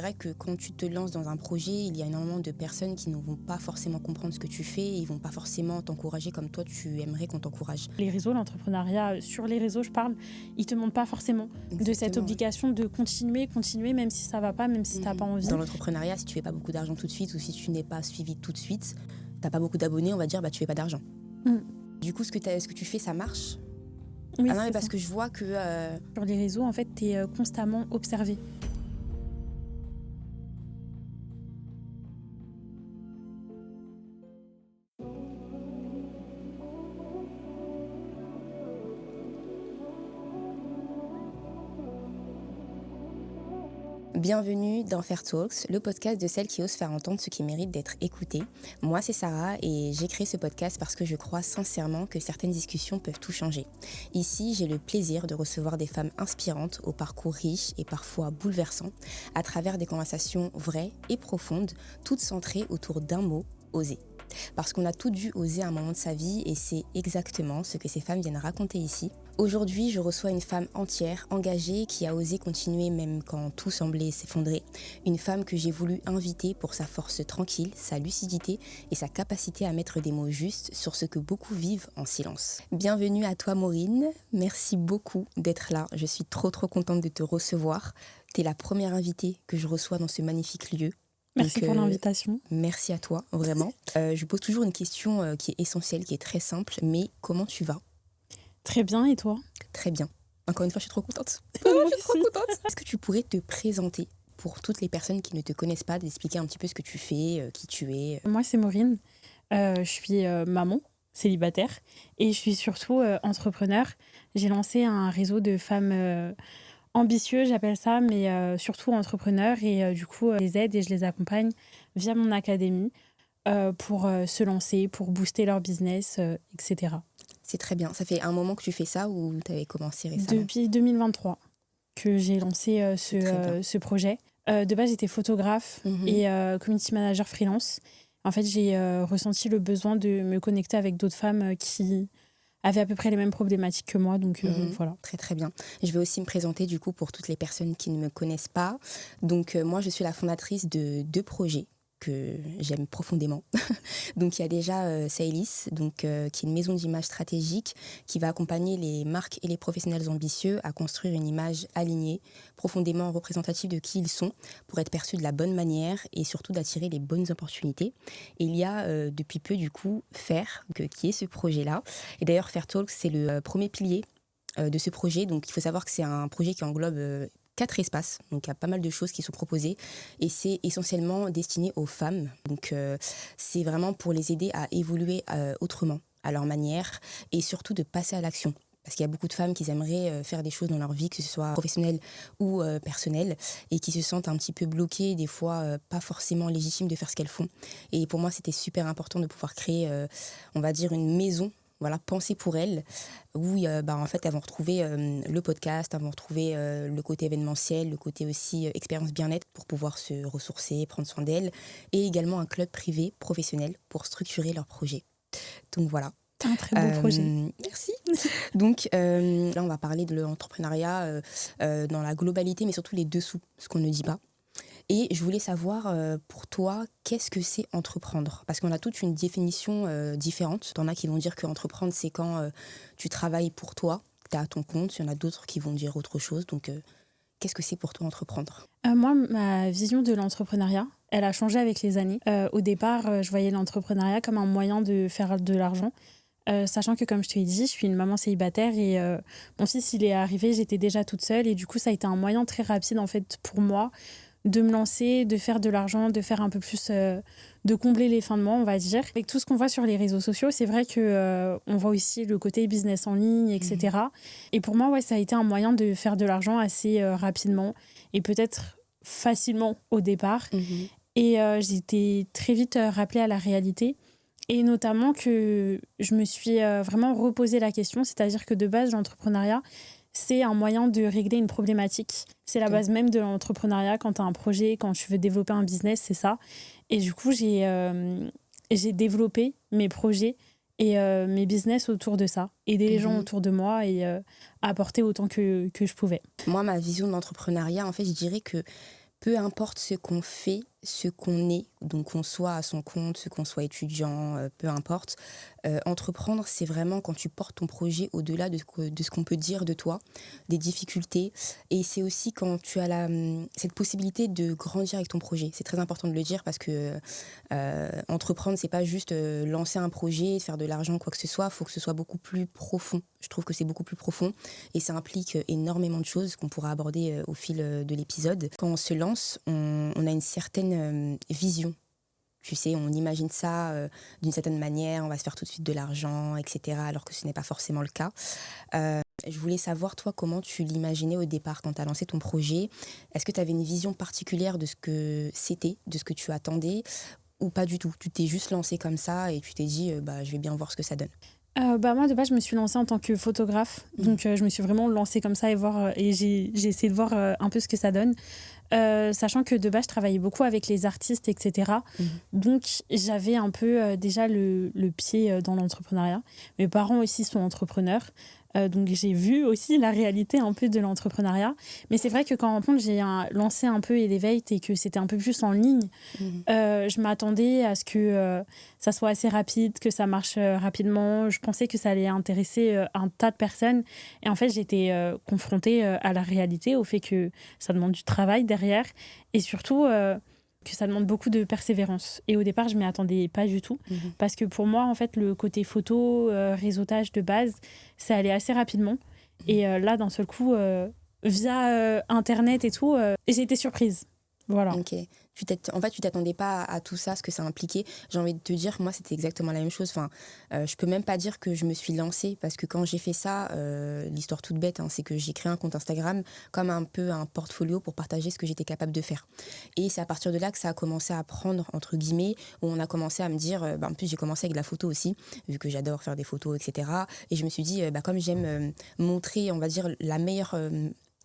C'est vrai que quand tu te lances dans un projet, il y a énormément de personnes qui ne vont pas forcément comprendre ce que tu fais et ils vont pas forcément t'encourager comme toi tu aimerais qu'on t'encourage. Les réseaux, l'entrepreneuriat, sur les réseaux, je parle, ils te montrent pas forcément de cette Exactement, ouais. obligation de continuer, même si ça va pas, même si t'as pas envie. Dans l'entrepreneuriat, si tu fais pas beaucoup d'argent tout de suite ou si tu n'es pas suivi tout de suite, t'as pas beaucoup d'abonnés, on va dire, tu fais pas d'argent. Mm. Du coup, ce que tu fais, ça marche. Oui, Ah non, mais c'est parce ça. que je vois que Sur les réseaux, en fait, t'es constamment observé. bienvenue dans Fair Talks, le podcast de celles qui osent faire entendre ce qui mérite d'être écouté. Moi, c'est Sarah et j'ai créé ce podcast parce que je crois sincèrement que certaines discussions peuvent tout changer. Ici, j'ai le plaisir de recevoir des femmes inspirantes au parcours riche et parfois bouleversant à travers des conversations vraies et profondes, toutes centrées autour d'un mot, oser. Parce qu'on a toutes dû oser à un moment de sa vie et c'est exactement ce que ces femmes viennent raconter ici. Aujourd'hui, je reçois une femme entière, engagée, qui a osé continuer même quand tout semblait s'effondrer. Une femme que j'ai voulu inviter pour sa force tranquille, sa lucidité et sa capacité à mettre des mots justes sur ce que beaucoup vivent en silence. Bienvenue à toi Maureen, merci beaucoup d'être là. Je suis trop contente de te recevoir. T'es la première invitée que je reçois dans ce magnifique lieu. Merci pour l'invitation. Merci à toi, vraiment. Je pose toujours une question qui est essentielle, qui est très simple, mais comment tu vas ? Très bien, et toi ? Très bien. Encore une fois, je suis trop contente. Moi Je suis trop aussi. contente. Est-ce que tu pourrais te présenter pour toutes les personnes qui ne te connaissent pas, d'expliquer un petit peu ce que tu fais, qui tu es ? Moi, c'est Maureen. Je suis maman, célibataire, et je suis surtout entrepreneur. J'ai lancé un réseau de femmes ambitieux, j'appelle ça, mais surtout entrepreneurs. Et du coup, je les aide et je les accompagne via mon académie pour se lancer, pour booster leur business, etc. C'est très bien. Ça fait un moment que tu fais ça ou tu avais commencé récemment ? Depuis 2023 que j'ai lancé ce projet. De base, j'étais photographe et community manager freelance. En fait, j'ai ressenti le besoin de me connecter avec d'autres femmes qui avaient à peu près les mêmes problématiques que moi. Donc voilà. Très bien. Je vais aussi me présenter du coup pour toutes les personnes qui ne me connaissent pas. Donc moi, je suis la fondatrice de 2 projets que j'aime profondément. Donc il y a déjà Saylis, qui est une maison d'image stratégique qui va accompagner les marques et les professionnels ambitieux à construire une image alignée, profondément représentative de qui ils sont, pour être perçus de la bonne manière et surtout d'attirer les bonnes opportunités. Et il y a depuis peu du coup Fair, qui est ce projet-là. Et d'ailleurs Fair Talks, c'est le premier pilier de ce projet. Donc il faut savoir que c'est un projet qui englobe 4 espaces, donc il y a pas mal de choses qui sont proposées et c'est essentiellement destiné aux femmes. Donc c'est vraiment pour les aider à évoluer autrement, à leur manière et surtout de passer à l'action. Parce qu'il y a beaucoup de femmes qui aimeraient faire des choses dans leur vie, que ce soit professionnelle ou personnelle, et qui se sentent un petit peu bloquées, des fois pas forcément légitimes de faire ce qu'elles font. Et pour moi, c'était super important de pouvoir créer, on va dire, une maison, voilà, pensée pour elles, où en fait, elles vont retrouver le podcast, elles vont retrouver le côté événementiel, le côté aussi expérience bien-être pour pouvoir se ressourcer, prendre soin d'elles, et également un club privé professionnel pour structurer leurs projets. Donc voilà. Un très beau projet. Merci. Donc là, on va parler de l'entrepreneuriat dans la globalité, mais surtout les dessous, ce qu'on ne dit pas. Et je voulais savoir, pour toi, qu'est-ce que c'est entreprendre ? Parce qu'on a toute une définition différente. T'en as qui vont dire qu'entreprendre, c'est quand tu travailles pour toi, tu es à ton compte. Il y en a d'autres qui vont dire autre chose. Donc, qu'est-ce que c'est pour toi entreprendre ? Moi, ma vision de l'entrepreneuriat, elle a changé avec les années. Au départ, je voyais l'entrepreneuriat comme un moyen de faire de l'argent. Sachant que, comme je te l'ai dit, je suis une maman célibataire et mon fils, il est arrivé, j'étais déjà toute seule. Et du coup, ça a été un moyen très rapide, en fait, pour moi, de me lancer, de faire de l'argent, de faire un peu plus, de combler les fins de mois, on va dire. Avec tout ce qu'on voit sur les réseaux sociaux, c'est vrai qu'on voit aussi le côté business en ligne, etc. Et pour moi, ouais, ça a été un moyen de faire de l'argent assez rapidement et peut-être facilement au départ. Et j'ai été très vite rappelée à la réalité. Et notamment que je me suis vraiment reposé la question, c'est-à-dire que de base, l'entrepreneuriat, c'est un moyen de régler une problématique. C'est la base même de l'entrepreneuriat. Quand tu as un projet, quand tu veux développer un business, c'est ça. Et du coup, j'ai développé mes projets et mes business autour de ça. Aider les gens autour de moi et apporter autant que je pouvais. Moi, ma vision de l'entrepreneuriat, en fait, je dirais que peu importe ce qu'on fait, ce qu'on est, donc qu'on soit à son compte, qu'on soit étudiant, peu importe, entreprendre, c'est vraiment quand tu portes ton projet au-delà de ce qu'on peut dire de toi, des difficultés. Et c'est aussi quand tu as cette possibilité de grandir avec ton projet. C'est très important de le dire parce que entreprendre, c'est pas juste lancer un projet, faire de l'argent, quoi que ce soit. Il faut que ce soit beaucoup plus profond. Je trouve que c'est beaucoup plus profond et ça implique énormément de choses qu'on pourra aborder au fil de l'épisode. Quand on se lance, on a une certaine vision. Tu sais, on imagine ça d'une certaine manière, on va se faire tout de suite de l'argent, etc., alors que ce n'est pas forcément le cas. Je voulais savoir, toi, comment tu l'imaginais au départ quand tu as lancé ton projet. Est-ce que tu avais une vision particulière de ce que c'était, de ce que tu attendais, ou pas du tout? Tu t'es juste lancé comme ça et tu t'es dit, je vais bien voir ce que ça donne. Moi, de base, je me suis lancée en tant que photographe. Donc, je me suis vraiment lancée comme ça et j'ai essayé de voir un peu ce que ça donne. Sachant que de base, je travaillais beaucoup avec les artistes, etc. Donc, j'avais un peu déjà le pied dans l'entrepreneuriat. Mes parents aussi sont entrepreneurs. Donc, j'ai vu aussi la réalité un peu de l'entrepreneuriat. Mais c'est vrai que quand j'ai lancé un peu Elevate et que c'était un peu plus en ligne, je m'attendais à ce que ça soit assez rapide, que ça marche rapidement. Je pensais que ça allait intéresser un tas de personnes. Et en fait, j'étais confrontée à la réalité, au fait que ça demande du travail derrière. Et surtout, que ça demande beaucoup de persévérance. Et au départ, je ne m'y attendais pas du tout. Parce que pour moi, en fait, le côté photo, réseautage de base, ça allait assez rapidement. Et là, d'un seul coup, via Internet et tout, j'ai été surprise. Voilà. Ok. En fait, tu t'attendais pas à tout ça, ce que ça impliquait. J'ai envie de te dire, moi, c'était exactement la même chose. Enfin, je peux même pas dire que je me suis lancée parce que quand j'ai fait ça, l'histoire toute bête, c'est que j'ai créé un compte Instagram comme un peu un portfolio pour partager ce que j'étais capable de faire. Et c'est à partir de là que ça a commencé à prendre, entre guillemets, où on a commencé à me dire, en plus, j'ai commencé avec la photo aussi, vu que j'adore faire des photos, etc. Et je me suis dit, comme j'aime montrer, on va dire, la meilleure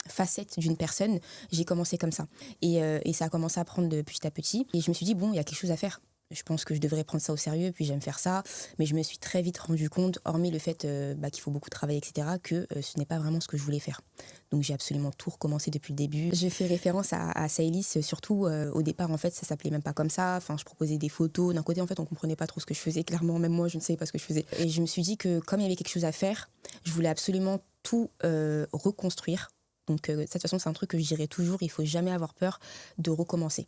facette d'une personne, j'ai commencé comme ça. Et ça a commencé à prendre de petit à petit. Et je me suis dit, bon, il y a quelque chose à faire. Je pense que je devrais prendre ça au sérieux, puis j'aime faire ça. Mais je me suis très vite rendu compte, hormis le fait qu'il faut beaucoup travailler, etc., que ce n'est pas vraiment ce que je voulais faire. Donc j'ai absolument tout recommencé depuis le début. J'ai fait référence à Saïlis, surtout au départ, en fait, ça s'appelait même pas comme ça. Enfin, je proposais des photos. D'un côté, en fait, on comprenait pas trop ce que je faisais. Clairement, même moi, je ne savais pas ce que je faisais. Et je me suis dit que comme il y avait quelque chose à faire, je voulais absolument tout reconstruire. Donc, de toute façon, c'est un truc que je dirais toujours, il ne faut jamais avoir peur de recommencer.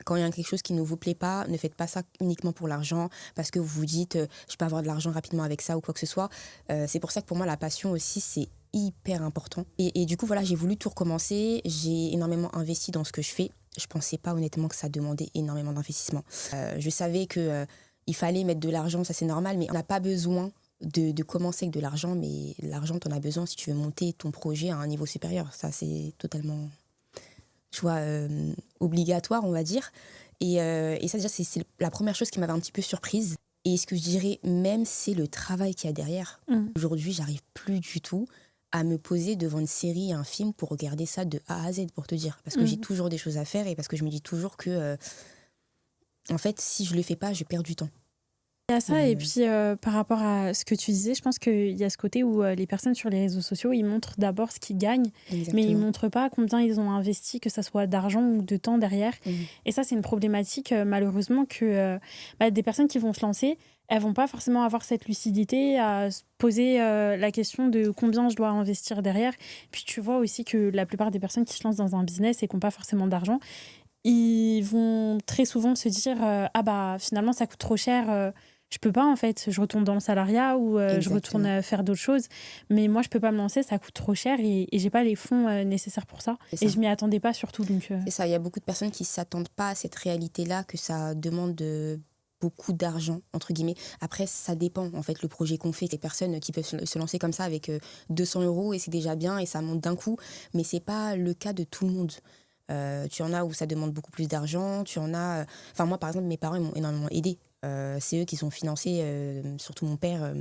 Quand il y a quelque chose qui ne vous plaît pas, ne faites pas ça uniquement pour l'argent, parce que vous vous dites, je peux avoir de l'argent rapidement avec ça ou quoi que ce soit. C'est pour ça que pour moi, la passion aussi, c'est hyper important. Et du coup, voilà, j'ai voulu tout recommencer, j'ai énormément investi dans ce que je fais. Je ne pensais pas honnêtement que ça demandait énormément d'investissement. Je savais qu'il fallait mettre de l'argent, ça c'est normal, mais on n'a pas besoin de commencer avec de l'argent, mais l'argent, tu en as besoin si tu veux monter ton projet à un niveau supérieur. Ça, c'est totalement, tu vois, obligatoire, on va dire. Et ça, déjà, c'est la première chose qui m'avait un petit peu surprise. Et ce que je dirais même, c'est le travail qu'il y a derrière. Aujourd'hui, j'arrive plus du tout à me poser devant une série, un film, pour regarder ça de A à Z, pour te dire. Parce que j'ai toujours des choses à faire et parce que je me dis toujours que, en fait, si je le fais pas, je perds du temps. Il y a ça, et puis par rapport à ce que tu disais, je pense qu'il y a ce côté où les personnes sur les réseaux sociaux, ils montrent d'abord ce qu'ils gagnent, mais ils ne montrent pas combien ils ont investi, que ça soit d'argent ou de temps derrière. Et ça, c'est une problématique, malheureusement, que des personnes qui vont se lancer, elles ne vont pas forcément avoir cette lucidité à se poser la question de combien je dois investir derrière. Puis tu vois aussi que la plupart des personnes qui se lancent dans un business et qui n'ont pas forcément d'argent, ils vont très souvent se dire finalement, ça coûte trop cher, je peux pas, en fait, je retourne dans le salariat ou je retourne faire d'autres choses, mais moi je peux pas me lancer, ça coûte trop cher et j'ai pas les fonds nécessaires pour ça. Et je m'y attendais pas surtout, donc c'est ça, il y a beaucoup de personnes qui s'attendent pas à cette réalité là, que ça demande beaucoup d'argent, entre guillemets. Après, ça dépend, en fait, le projet qu'on fait. Des personnes qui peuvent se lancer comme ça avec 200 € et c'est déjà bien et ça monte d'un coup, mais c'est pas le cas de tout le monde. Tu en as où ça demande beaucoup plus d'argent, tu en as... Enfin, moi, par exemple, mes parents ils m'ont énormément aidée. C'est eux qui sont financés, surtout mon père,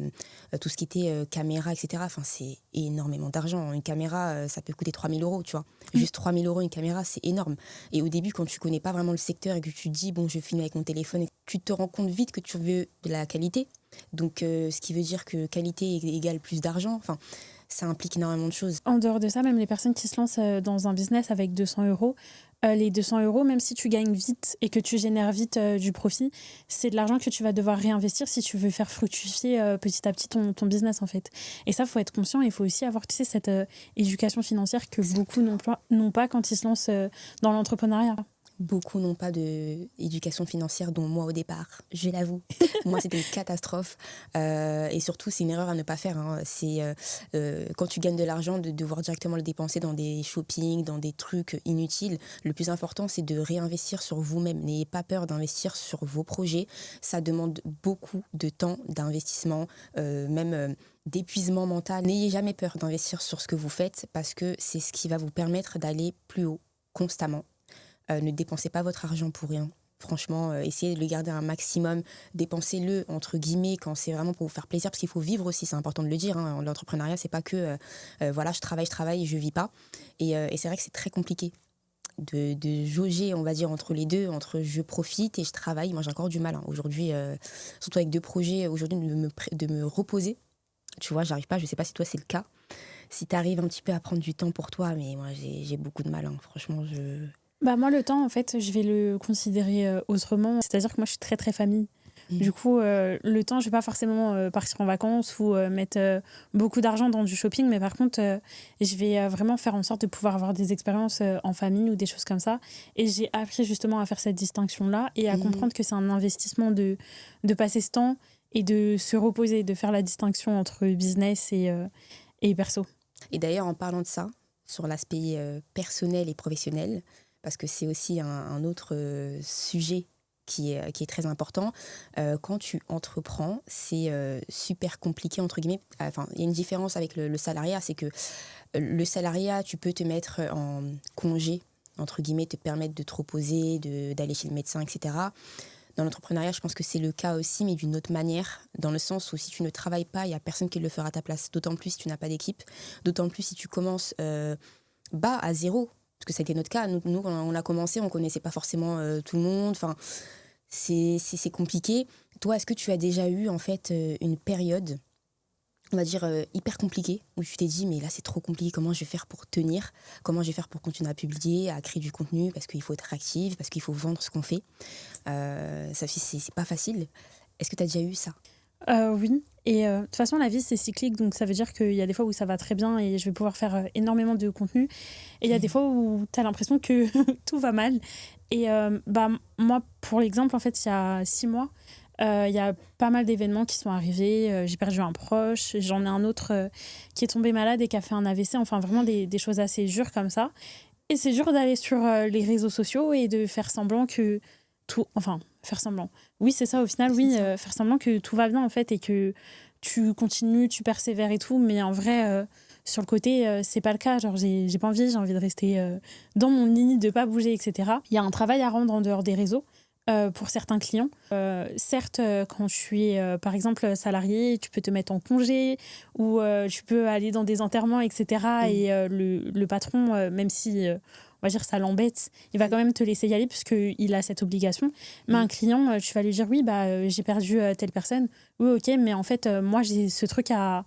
tout ce qui était caméra, etc. Enfin, c'est énormément d'argent. Une caméra, ça peut coûter 3 000 €, tu vois. Juste 3 000 € une caméra, c'est énorme. Et au début, quand tu connais pas vraiment le secteur et que tu te dis, bon, je filme avec mon téléphone, tu te rends compte vite que tu veux de la qualité. Donc, ce qui veut dire que qualité égale plus d'argent. Enfin, ça implique énormément de choses. En dehors de ça, même les personnes qui se lancent dans un business avec 200 euros, les 200 euros, même si tu gagnes vite et que tu génères vite du profit, c'est de l'argent que tu vas devoir réinvestir si tu veux faire fructifier petit à petit ton business, en fait. Et ça, il faut être conscient. Il faut aussi avoir, tu sais, cette éducation financière que beaucoup n'ont pas quand ils se lancent dans l'entrepreneuriat. Beaucoup n'ont pas d'éducation financière, dont moi au départ, je l'avoue. Moi, c'était une catastrophe. Et surtout, c'est une erreur à ne pas faire. Hein. C'est quand tu gagnes de l'argent, de devoir directement le dépenser dans des shopping, dans des trucs inutiles. Le plus important, c'est de réinvestir sur vous-même. N'ayez pas peur d'investir sur vos projets. Ça demande beaucoup de temps, d'investissement, même d'épuisement mental. N'ayez jamais peur d'investir sur ce que vous faites parce que c'est ce qui va vous permettre d'aller plus haut constamment. Ne dépensez pas votre argent pour rien. Franchement, essayez de le garder un maximum. Dépensez-le, entre guillemets, quand c'est vraiment pour vous faire plaisir, parce qu'il faut vivre aussi, c'est important de le dire. Hein. L'entrepreneuriat, c'est pas que, voilà, je travaille et je vis pas. Et c'est vrai que c'est très compliqué de jauger, on va dire, entre les deux, entre je profite et je travaille. Moi, j'ai encore du mal, hein. Aujourd'hui, surtout avec 2 projets, aujourd'hui, de me reposer. Tu vois, j'arrive pas, je sais pas si toi, c'est le cas. Si tu arrives un petit peu à prendre du temps pour toi, mais moi, j'ai beaucoup de mal, hein. Franchement, Moi, le temps, en fait, je vais le considérer autrement. C'est-à-dire que moi, je suis très, très famille. Du coup, le temps, je vais pas forcément partir en vacances ou mettre beaucoup d'argent dans du shopping. Mais par contre, je vais vraiment faire en sorte de pouvoir avoir des expériences en famille ou des choses comme ça. Et j'ai appris justement à faire cette distinction-là et à comprendre que c'est un investissement de passer ce temps et de se reposer, de faire la distinction entre business et perso. Et d'ailleurs, en parlant de ça, sur l'aspect personnel et professionnel, parce que c'est aussi un autre sujet qui est très important. Quand tu entreprends, c'est super compliqué, entre guillemets. Enfin, il y a une différence avec le salariat, c'est que le salariat, tu peux te mettre en congé, entre guillemets, te permettre de te reposer, d'aller chez le médecin, etc. Dans l'entrepreneuriat, je pense que c'est le cas aussi, mais d'une autre manière, dans le sens où si tu ne travailles pas, il n'y a personne qui le fera à ta place. D'autant plus si tu n'as pas d'équipe, d'autant plus si tu commences bas, à zéro. Parce que ça a été notre cas. Nous quand on a commencé, on ne connaissait pas forcément tout le monde. Enfin, c'est compliqué. Toi, est-ce que tu as déjà eu en fait une période, on va dire, hyper compliquée, où tu t'es dit, mais là, c'est trop compliqué, comment je vais faire pour tenir? Comment je vais faire pour continuer à publier, à créer du contenu? Parce qu'il faut être actif, parce qu'il faut vendre ce qu'on fait. Ça, c'est pas facile. Est-ce que tu as déjà eu ça? Oui, et de toute façon, la vie, c'est cyclique, donc ça veut dire qu'il y a des fois où ça va très bien et je vais pouvoir faire énormément de contenu. Et il y a des fois où tu as l'impression que tout va mal. Et moi, pour l'exemple, en fait, il y a 6 mois, il y a pas mal d'événements qui sont arrivés. J'ai perdu un proche, j'en ai un autre qui est tombé malade et qui a fait un AVC. Enfin, vraiment des choses assez dures comme ça. Et c'est dur d'aller sur les réseaux sociaux et de faire semblant que tout... Enfin, faire semblant. Oui, c'est ça, au final, oui, faire semblant que tout va bien, en fait, et que tu continues, tu persévères et tout. Mais en vrai, sur le côté, c'est pas le cas. Genre, j'ai pas envie, j'ai envie de rester dans mon lit, de pas bouger, etc. Il y a un travail à rendre en dehors des réseaux. Pour certains clients. Certes, quand tu es, par exemple, salarié, tu peux te mettre en congé ou tu peux aller dans des enterrements, etc. Et le patron, même si, on va dire, ça l'embête, il va quand même te laisser y aller puisqu'il a cette obligation. Mais un client, tu vas lui dire, oui, j'ai perdu telle personne. Oui, ok, mais en fait, moi, j'ai ce truc à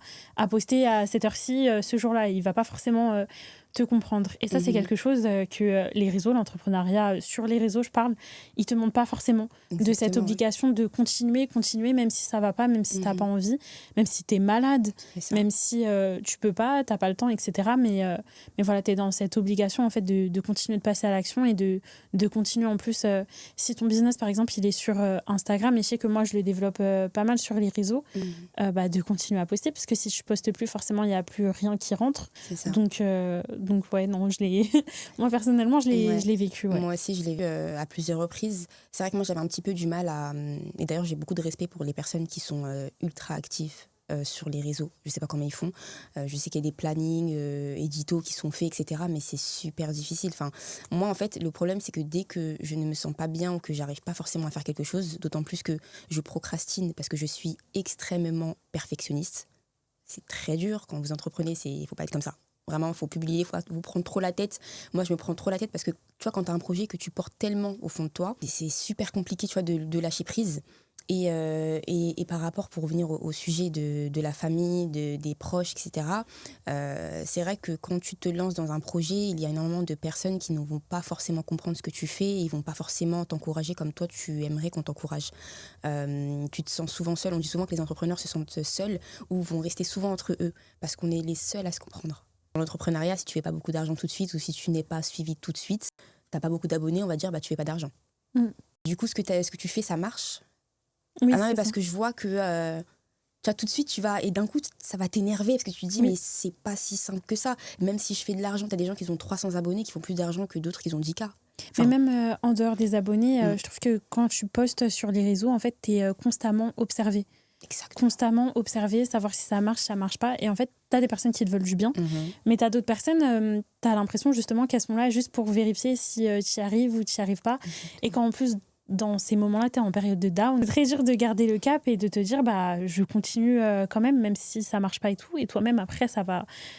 poster à cette heure-ci, ce jour-là. Il va pas forcément... te comprendre. Et ça, c'est quelque chose que les réseaux, l'entrepreneuriat, sur les réseaux, je parle, ils te montrent pas forcément. Exactement, de cette obligation de continuer, même si ça va pas, même si t'as pas envie, même si t'es malade, même si tu peux pas, t'as pas le temps, etc. Mais voilà, t'es dans cette obligation, en fait, de continuer de passer à l'action et de continuer en plus. Si ton business, par exemple, il est sur Instagram, et je sais que moi, je le développe pas mal sur les réseaux, de continuer à poster, parce que si tu postes plus, forcément, il y a plus rien qui rentre. C'est ça. Donc ouais, non, moi personnellement, je l'ai vécu. Ouais. Moi aussi, je l'ai vu à plusieurs reprises. C'est vrai que moi, j'avais un petit peu du mal à... Et d'ailleurs, j'ai beaucoup de respect pour les personnes qui sont ultra actives sur les réseaux. Je sais pas comment ils font. Je sais qu'il y a des plannings, éditos qui sont faits, etc. Mais c'est super difficile. Enfin, moi, en fait, le problème, c'est que dès que je ne me sens pas bien ou que j'arrive pas forcément à faire quelque chose, d'autant plus que je procrastine parce que je suis extrêmement perfectionniste. C'est très dur quand vous entreprenez, il faut pas être comme ça. Vraiment, il faut publier, il faut vous prendre trop la tête. Moi, je me prends trop la tête parce que, tu vois, quand tu as un projet que tu portes tellement au fond de toi, c'est super compliqué, tu vois, de lâcher prise. Et par rapport, pour revenir au sujet de la famille, des proches, etc., c'est vrai que quand tu te lances dans un projet, il y a énormément de personnes qui ne vont pas forcément comprendre ce que tu fais et ils ne vont pas forcément t'encourager comme toi, tu aimerais qu'on t'encourage. Tu te sens souvent seul. On dit souvent que les entrepreneurs se sentent seuls ou vont rester souvent entre eux parce qu'on est les seuls à se comprendre. Dans l'entrepreneuriat, si tu ne fais pas beaucoup d'argent tout de suite ou si tu n'es pas suivi tout de suite, tu n'as pas beaucoup d'abonnés, on va dire, tu ne fais pas d'argent. Du coup, ce que tu fais, ça marche. Oui, Ah non, mais c'est parce ça. que je vois que tu vois, tout de suite, tu vas. Et d'un coup, ça va t'énerver parce que tu te dis, Oui. mais c'est pas si simple que ça. Même si je fais de l'argent, tu as des gens qui ont 300 abonnés qui font plus d'argent que d'autres qui ont 10K. Mais Enfin, même en dehors des abonnés, Mm. je trouve que quand tu postes sur les réseaux, en fait, tu es constamment observé. exactement. Constamment observé, savoir si ça marche pas. Et en fait, tu as des personnes qui te veulent du bien, Mhm. mais tu as d'autres personnes, tu as l'impression justement qu'elles sont là juste pour vérifier si tu y arrives ou tu n'y arrives pas. Et quand en plus, dans ces moments-là, tu es en période de down, c'est très dur de garder le cap et de te dire, bah, je continue quand même si ça marche pas et tout. Et toi-même, après,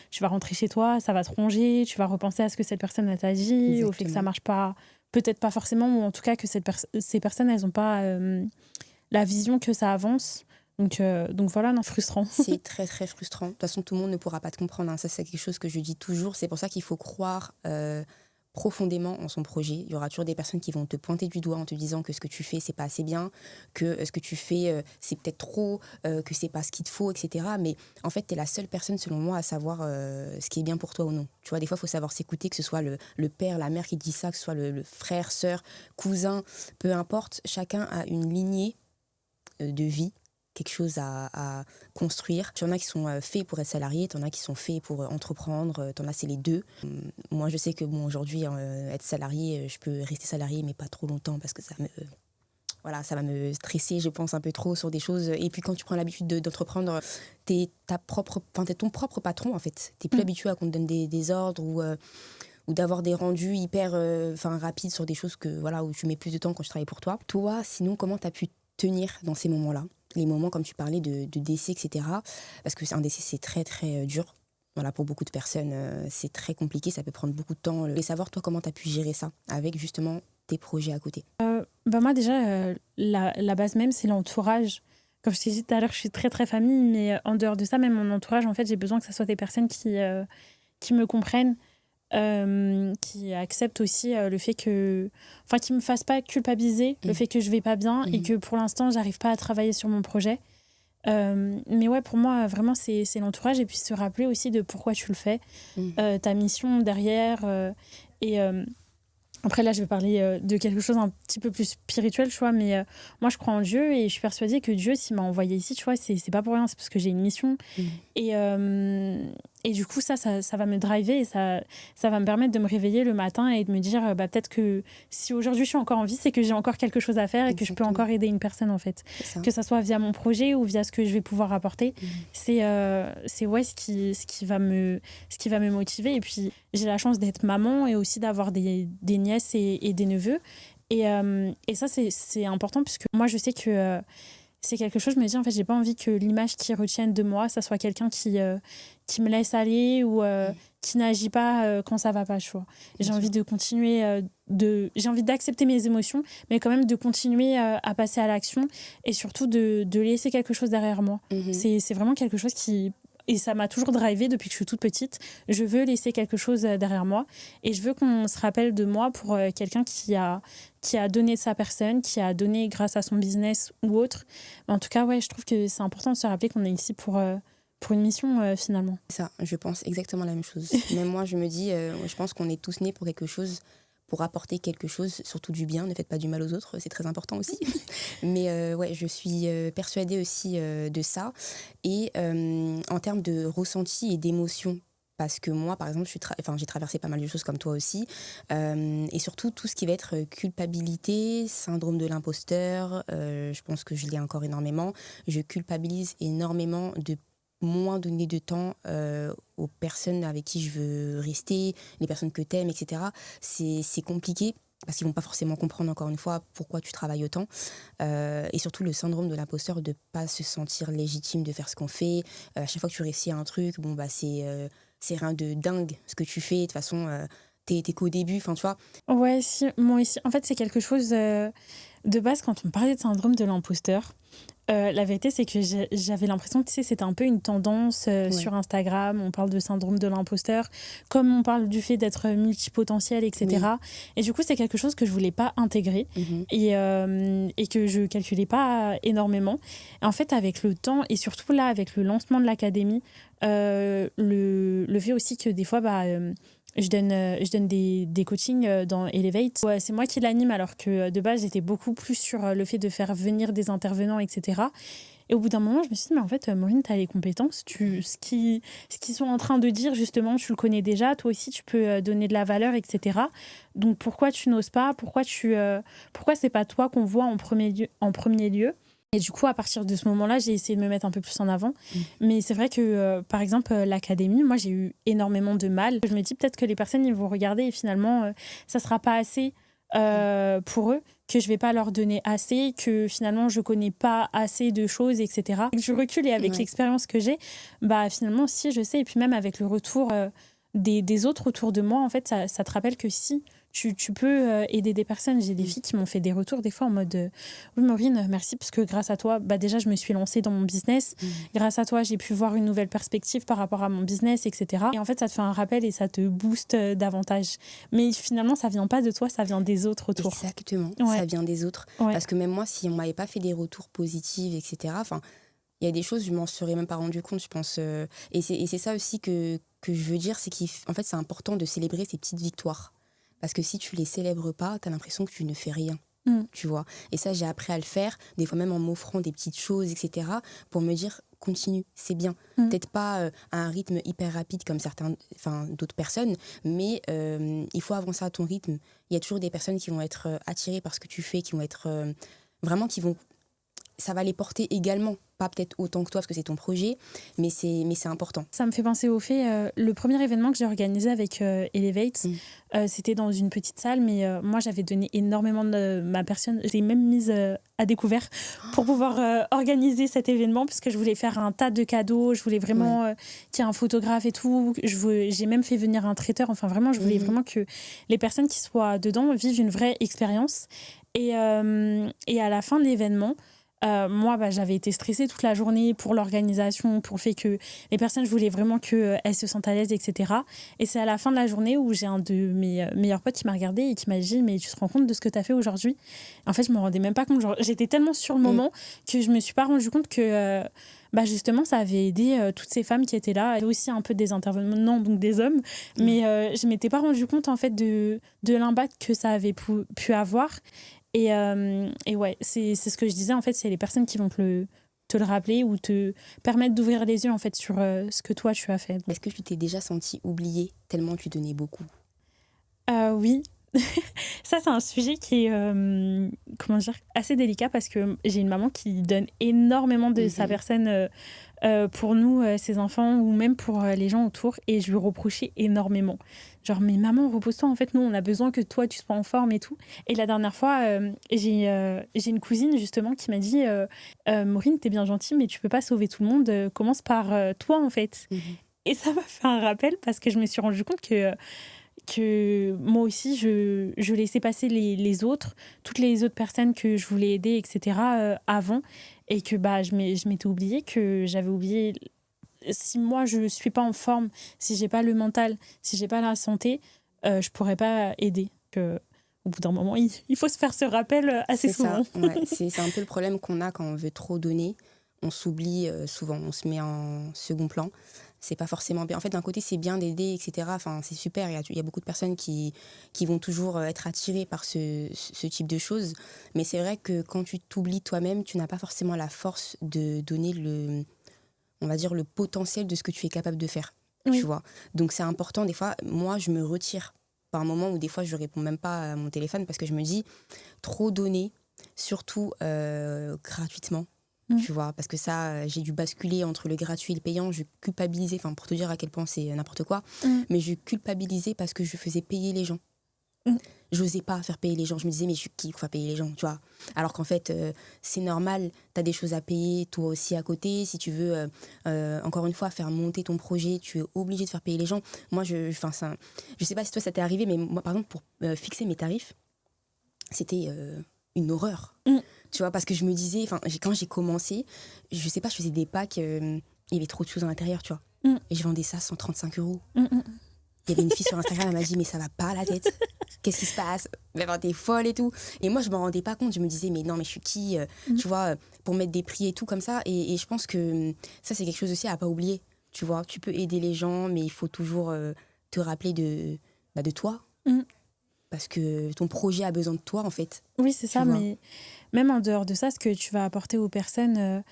tu vas rentrer chez toi, ça va te ronger, tu vas repenser à ce que cette personne t'a dit, au fait que ça Exactement. marche pas, peut-être pas forcément, ou en tout cas que ces personnes, elles ont pas la vision que ça avance. Donc voilà, non, frustrant. C'est très, très frustrant. De toute façon, tout le monde ne pourra pas te comprendre. Hein. Ça, c'est quelque chose que je dis toujours. C'est pour ça qu'il faut croire profondément en son projet. Il y aura toujours des personnes qui vont te pointer du doigt en te disant que ce que tu fais, c'est pas assez bien, que ce que tu fais, c'est peut-être trop, que c'est pas ce qu'il te faut, etc. Mais en fait, tu es la seule personne, selon moi, à savoir ce qui est bien pour toi ou non. Tu vois, des fois, il faut savoir s'écouter, que ce soit le père, la mère qui te dit ça, que ce soit le frère, sœur, cousin, peu importe. Chacun a une lignée de vie, quelque chose à construire. Tu en as qui sont faits pour être salariés, tu en as qui sont faits pour entreprendre, tu en as, c'est les deux. Moi, je sais que aujourd'hui, être salarié, je peux rester salarié, mais pas trop longtemps parce que ça va me stresser, je pense, un peu trop sur des choses. Et puis quand tu prends l'habitude d'entreprendre, t'es ton propre patron, en fait. T'es plus habitué à qu'on te donne des ordres ou d'avoir des rendus hyper rapides sur des choses où tu mets plus de temps quand je travaille pour toi. Toi, sinon, comment tu as pu tenir dans ces moments-là? Les moments, comme tu parlais, de décès, etc. Parce que un décès, c'est très, très dur. Voilà, pour beaucoup de personnes, c'est très compliqué, ça peut prendre beaucoup de temps. Et savoir, toi, comment tu as pu gérer ça avec justement tes projets à côté? Moi, déjà, la base même, c'est l'entourage. Comme je t'ai dit tout à l'heure, je suis très, très famille, mais en dehors de ça, même mon entourage, en fait, j'ai besoin que ce soit des personnes qui me comprennent, qui acceptent aussi le fait que... Enfin, qui ne me fassent pas culpabiliser le fait que je ne vais pas bien et que pour l'instant, j'arrive pas à travailler sur mon projet. Mais ouais, pour moi, vraiment, c'est l'entourage et puis se rappeler aussi de pourquoi tu le fais, ta mission derrière. Après, là, je vais parler de quelque chose un petit peu plus spirituel, tu vois, mais moi, je crois en Dieu et je suis persuadée que Dieu, s'il m'a envoyé ici, tu vois, c'est pas pour rien, c'est parce que j'ai une mission. Et du coup, ça va me driver et ça va me permettre de me réveiller le matin et de me dire, peut-être que si aujourd'hui je suis encore en vie, c'est que j'ai encore quelque chose à faire et que je peux encore aider une personne, en fait. Que ça soit via mon projet ou via ce que je vais pouvoir apporter. C'est ce qui va me motiver. Et puis, j'ai la chance d'être maman et aussi d'avoir des nièces et des neveux. Et ça, c'est important puisque moi, je sais que... c'est quelque chose, je me dis, en fait, j'ai pas envie que l'image qui retienne de moi, ça soit quelqu'un qui me laisse aller ou qui n'agit pas quand ça va pas, tu vois. J'ai envie de continuer, j'ai envie d'accepter mes émotions, mais quand même de continuer à passer à l'action et surtout de laisser quelque chose derrière moi. C'est vraiment quelque chose qui... Et ça m'a toujours drivée depuis que je suis toute petite. Je veux laisser quelque chose derrière moi. Et je veux qu'on se rappelle de moi pour quelqu'un qui a donné de sa personne, qui a donné grâce à son business ou autre. Mais en tout cas, ouais, je trouve que c'est important de se rappeler qu'on est ici pour une mission, finalement. Ça, je pense exactement la même chose. Même moi, je me dis, je pense qu'on est tous nés pour quelque chose, pour apporter quelque chose, surtout du bien. Ne faites pas du mal aux autres, c'est très important aussi. Mais ouais, je suis persuadée aussi de ça. Et en termes de ressenti et d'émotion, parce que moi, par exemple, j'ai traversé pas mal de choses comme toi aussi. Et surtout, tout ce qui va être culpabilité, syndrome de l'imposteur, je pense que je l'ai encore énormément. Je culpabilise énormément de moins donner de temps aux personnes avec qui je veux rester, les personnes que t'aimes, etc. C'est compliqué parce qu'ils vont pas forcément comprendre, encore une fois, pourquoi tu travailles autant. Et surtout le syndrome de l'imposteur, de pas se sentir légitime de faire ce qu'on fait. À chaque fois que tu réussis un truc, c'est rien de dingue ce que tu fais. De toute façon, t'es qu'au début, enfin, tu vois. Ouais, si, moi aussi. En fait, c'est quelque chose de base, quand on parlait de syndrome de l'imposteur. La vérité, c'est que j'avais l'impression que tu sais, c'était un peu une tendance Ouais. sur Instagram. On parle de syndrome de l'imposteur, comme on parle du fait d'être multipotentiel, Oui. etc. Et du coup, c'est quelque chose que je voulais pas intégrer Mhm. et que je calculais pas énormément. Et en fait, avec le temps et surtout là, avec le lancement de l'académie, le fait aussi que des fois, je donne des coachings dans Elevate. Ouais, c'est moi qui l'anime alors que de base, j'étais beaucoup plus sur le fait de faire venir des intervenants, etc. Et au bout d'un moment, je me suis dit, mais en fait, Maureen, tu as les compétences. Ce qu'ils sont en train de dire, justement, tu le connais déjà. Toi aussi, tu peux donner de la valeur, etc. Donc, pourquoi tu n'oses pas? Pourquoi c'est pas toi qu'on voit en premier lieu? Et du coup, à partir de ce moment-là, j'ai essayé de me mettre un peu plus en avant. Mais c'est vrai que, par exemple, l'académie, moi, j'ai eu énormément de mal. Je me dis peut-être que les personnes, ils vont regarder et finalement, ça sera pas assez pour eux, que je vais pas leur donner assez, que finalement, je connais pas assez de choses, etc. Avec du recul et avec Ouais. l'expérience que j'ai, finalement, si, je sais. Et puis même avec le retour des autres autour de moi, en fait, ça te rappelle que si tu peux aider des personnes. J'ai des filles qui m'ont fait des retours des fois en mode oui Maureen, merci parce que grâce à toi, déjà je me suis lancée dans mon business. Grâce à toi, j'ai pu voir une nouvelle perspective par rapport à mon business, etc. Et en fait, ça te fait un rappel et ça te booste davantage. Mais finalement, ça vient pas de toi, ça vient des autres autour. Exactement, Ouais. ça vient des autres. Ouais. Parce que même moi, si on m'avait pas fait des retours positifs, etc., enfin, il y a des choses, je m'en serais même pas rendu compte, je pense. Et c'est ça aussi que je veux dire, c'est qu'en fait, c'est important de célébrer ces petites victoires. Parce que si tu les célèbres pas, tu as l'impression que tu ne fais rien. Tu vois. Et ça, j'ai appris à le faire, des fois même en m'offrant des petites choses, etc., pour me dire, continue, c'est bien. Peut-être pas à un rythme hyper rapide comme d'autres personnes, mais il faut avancer à ton rythme. Il y a toujours des personnes qui vont être attirées par ce que tu fais, qui vont être vraiment, ça va les porter également. Pas peut-être autant que toi parce que c'est ton projet, mais c'est important. Ça me fait penser au fait, le premier événement que j'ai organisé avec Elevate, c'était dans une petite salle, mais moi j'avais donné énormément de ma personne. J'ai même mise à découvert pour pouvoir organiser cet événement, puisque je voulais faire un tas de cadeaux, je voulais vraiment qu'il y ait un photographe et tout. J'ai même fait venir un traiteur, enfin vraiment, je voulais vraiment que les personnes qui soient dedans vivent une vraie expérience. Et à la fin de l'événement, moi, j'avais été stressée toute la journée pour l'organisation, pour le fait que les personnes, je voulais vraiment qu'elles se sentent à l'aise, etc. Et c'est à la fin de la journée où j'ai un de mes meilleurs potes qui m'a regardée et qui m'a dit « Mais tu te rends compte de ce que tu as fait aujourd'hui ?» En fait, je ne me rendais même pas compte. Genre, j'étais tellement sur le moment que je ne me suis pas rendu compte que justement, ça avait aidé toutes ces femmes qui étaient là. Et aussi un peu des intervenants, donc des hommes. Mais je ne m'étais pas rendu compte en fait de l'impact que ça avait pu avoir. Et ouais, c'est ce que je disais, en fait, c'est les personnes qui vont te le rappeler ou te permettre d'ouvrir les yeux, en fait, sur ce que toi, tu as fait. Est-ce que tu t'es déjà sentie oubliée tellement tu donnais beaucoup ? Oui. Ça, c'est un sujet qui est assez délicat parce que j'ai une maman qui donne énormément de sa personne pour nous, ses enfants, ou même pour les gens autour, et je lui reprochais énormément. Genre, mais maman, repose-toi, en fait, nous, on a besoin que toi, tu sois en forme et tout. Et la dernière fois, j'ai une cousine, justement, qui m'a dit Maureen, t'es bien gentille, mais tu peux pas sauver tout le monde, commence par toi, en fait. Et ça m'a fait un rappel parce que je me suis rendu compte que moi aussi, je laissais passer les autres, toutes les autres personnes que je voulais aider, etc., avant, et que je m'étais oubliée, que j'avais oublié, si moi je suis pas en forme, si j'ai pas le mental, si j'ai pas la santé, je pourrais pas aider. Au bout d'un moment, il faut se faire ce rappel assez souvent. C'est un peu le problème qu'on a quand on veut trop donner. On s'oublie souvent, on se met en second plan. C'est pas forcément bien. En fait, d'un côté, c'est bien d'aider, etc. Enfin, c'est super. Il y a beaucoup de personnes qui vont toujours être attirées par ce type de choses. Mais c'est vrai que quand tu t'oublies toi-même, tu n'as pas forcément la force de donner on va dire, le potentiel de ce que tu es capable de faire. Tu vois. Donc, c'est important. Des fois, moi, je me retire par un moment où des fois, je réponds même pas à mon téléphone parce que je me dis, trop donner, surtout gratuitement. Tu vois, parce que ça, j'ai dû basculer entre le gratuit et le payant. Je culpabilisais, pour te dire à quel point c'est n'importe quoi, mais je culpabilisais parce que je faisais payer les gens. J'osais pas faire payer les gens. Je me disais, mais je suis qui pour faire payer les gens, tu vois. Alors qu'en fait, c'est normal, tu as des choses à payer toi aussi à côté. Si tu veux, encore une fois, faire monter ton projet, tu es obligé de faire payer les gens. Moi, je sais pas si toi ça t'est arrivé, mais moi, par exemple, pour fixer mes tarifs, c'était une horreur. Tu vois, parce que je me disais, quand j'ai commencé, je sais pas, je faisais des packs, il y avait trop de choses à l'intérieur, tu vois. Et je vendais ça 135 €. Il y avait une fille sur Instagram, elle m'a dit, mais ça va pas la tête. Qu'est-ce qui se passe? T'es folle et tout. Et moi, je m'en rendais pas compte. Je me disais, mais non, mais je suis qui, tu vois, pour mettre des prix et tout comme ça. Et je pense que ça, c'est quelque chose aussi à pas oublier. Tu vois, tu peux aider les gens, mais il faut toujours te rappeler de toi. Parce que ton projet a besoin de toi, en fait. Oui, c'est ça. Mais même en dehors de ça, ce que tu vas apporter aux personnes...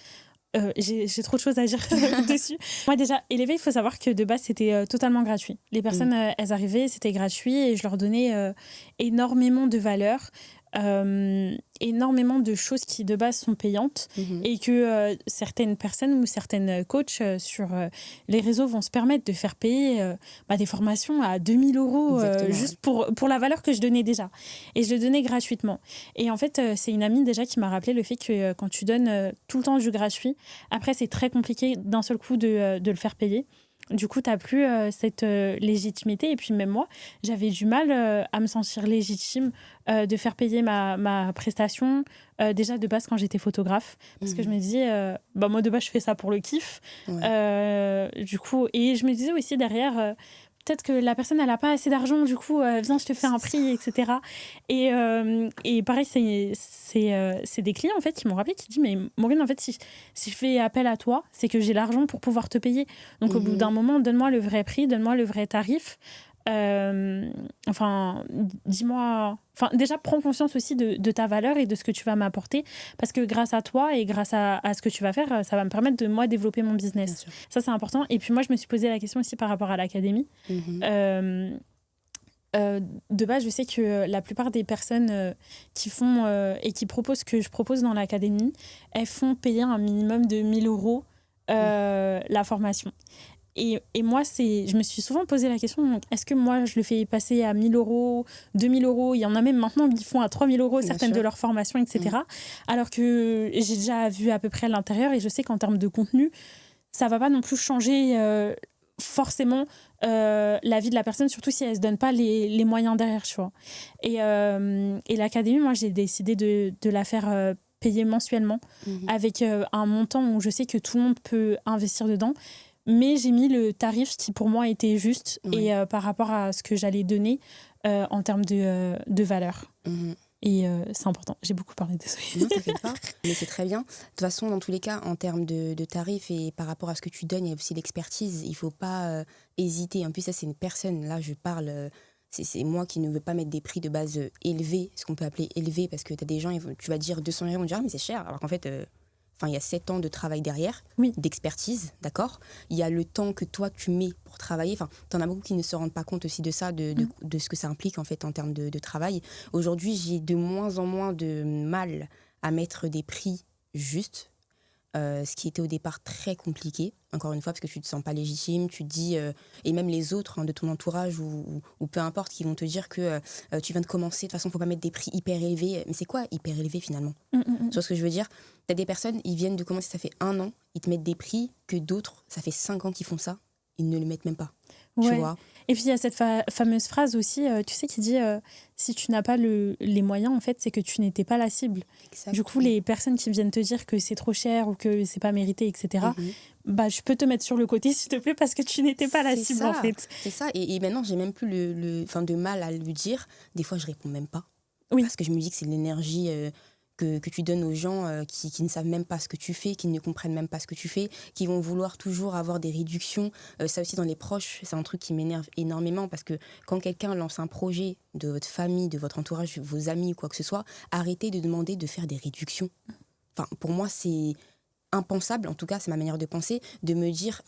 j'ai trop de choses à dire dessus. Moi déjà, Élevé, il faut savoir que de base c'était totalement gratuit. Les personnes, elles arrivaient, c'était gratuit et je leur donnais énormément de valeur, énormément de choses qui de base sont payantes et que certaines personnes ou certaines coachs sur les réseaux vont se permettre de faire payer des formations à 2000 € juste pour la valeur que je donnais déjà. Et je le donnais gratuitement. Et en fait, c'est une amie déjà qui m'a rappelé le fait que quand tu donnes tout le temps du gratuit, après c'est très compliqué d'un seul coup de le faire payer. Du coup, tu n'as plus cette légitimité. Et puis même moi, j'avais du mal à me sentir légitime de faire payer ma prestation. Déjà de base quand j'étais photographe. Parce que je me disais, moi de base je fais ça pour le kiff. Du coup, et je me disais aussi derrière... peut-être que la personne, elle n'a pas assez d'argent, du coup, viens, je te fais un prix, etc. Et pareil, c'est des clients, en fait, qui m'ont rappelé, qui disent, mais Maureen, en fait, si je fais appel à toi, c'est que j'ai l'argent pour pouvoir te payer. Donc, au bout d'un moment, donne-moi le vrai prix, donne-moi le vrai tarif. Dis-moi... déjà, prends conscience aussi de ta valeur et de ce que tu vas m'apporter, parce que grâce à toi et grâce à ce que tu vas faire, ça va me permettre de, moi, développer mon business. Ça, c'est important. Et puis, moi, je me suis posé la question aussi par rapport à l'académie. De base, je sais que la plupart des personnes qui font et qui proposent ce que je propose dans l'académie, elles font payer un minimum de 1000 € la formation. Et moi, je me suis souvent posé la question, est-ce que moi, je le fais passer à 1000 €, 2000 €? Il y en a même maintenant qui font à 3000 € certaines de leurs formations, etc. Alors que j'ai déjà vu à peu près l'intérieur et je sais qu'en termes de contenu, ça ne va pas non plus changer forcément la vie de la personne, surtout si elle ne se donne pas les moyens derrière, tu vois. Et l'académie, moi, j'ai décidé de la faire payer mensuellement avec un montant où je sais que tout le monde peut investir dedans. Mais j'ai mis le tarif qui, pour moi, était juste et par rapport à ce que j'allais donner en termes de valeur. Et c'est important. J'ai beaucoup parlé, désolée. Non, t'inquiète pas, mais c'est très bien. De toute façon, dans tous les cas, en termes de tarifs et par rapport à ce que tu donnes, il y a aussi l'expertise. Il ne faut pas hésiter. En plus, ça, c'est une personne. Là, je parle... c'est moi qui ne veux pas mettre des prix de base élevés, ce qu'on peut appeler élevés, parce que tu as des gens, tu vas dire 200 €, ils vont dire « Ah, mais c'est cher ». Alors qu'en fait... il y a 7 ans de travail derrière, d'expertise, d'accord. Il y a le temps que toi, tu mets pour travailler. T'en as beaucoup qui ne se rendent pas compte aussi de ça, de ce que ça implique en fait en termes de travail. Aujourd'hui, j'ai de moins en moins de mal à mettre des prix justes, ce qui était au départ très compliqué, encore une fois, parce que tu ne te sens pas légitime, tu te dis, et même les autres de ton entourage ou peu importe, qui vont te dire que tu viens de commencer, de toute façon, il ne faut pas mettre des prix hyper élevés. Mais c'est quoi hyper élevé finalement? Tu vois ce que je veux dire? Tu as des personnes, ils viennent de commencer, ça fait 1 an, ils te mettent des prix que d'autres, ça fait 5 ans qu'ils font ça, ils ne le mettent même pas. Tu vois? Et puis il y a cette fameuse phrase aussi, tu sais, qui dit si tu n'as pas les moyens, en fait, c'est que tu n'étais pas la cible. Exactement. Du coup, les personnes qui viennent te dire que c'est trop cher ou que c'est pas mérité, etc., je peux te mettre sur le côté, s'il te plaît, parce que tu n'étais pas la cible, en fait. C'est ça. Et maintenant, j'ai même plus de mal à lui dire. Des fois, je réponds même pas. Parce que je me dis que c'est de l'énergie... Que tu donnes aux gens qui ne savent même pas ce que tu fais, qui ne comprennent même pas ce que tu fais, qui vont vouloir toujours avoir des réductions. Ça aussi, dans les proches, c'est un truc qui m'énerve énormément parce que quand quelqu'un lance un projet de votre famille, de votre entourage, vos amis ou quoi que ce soit, arrêtez de demander de faire des réductions. Pour moi, c'est impensable, en tout cas, c'est ma manière de penser, de me dire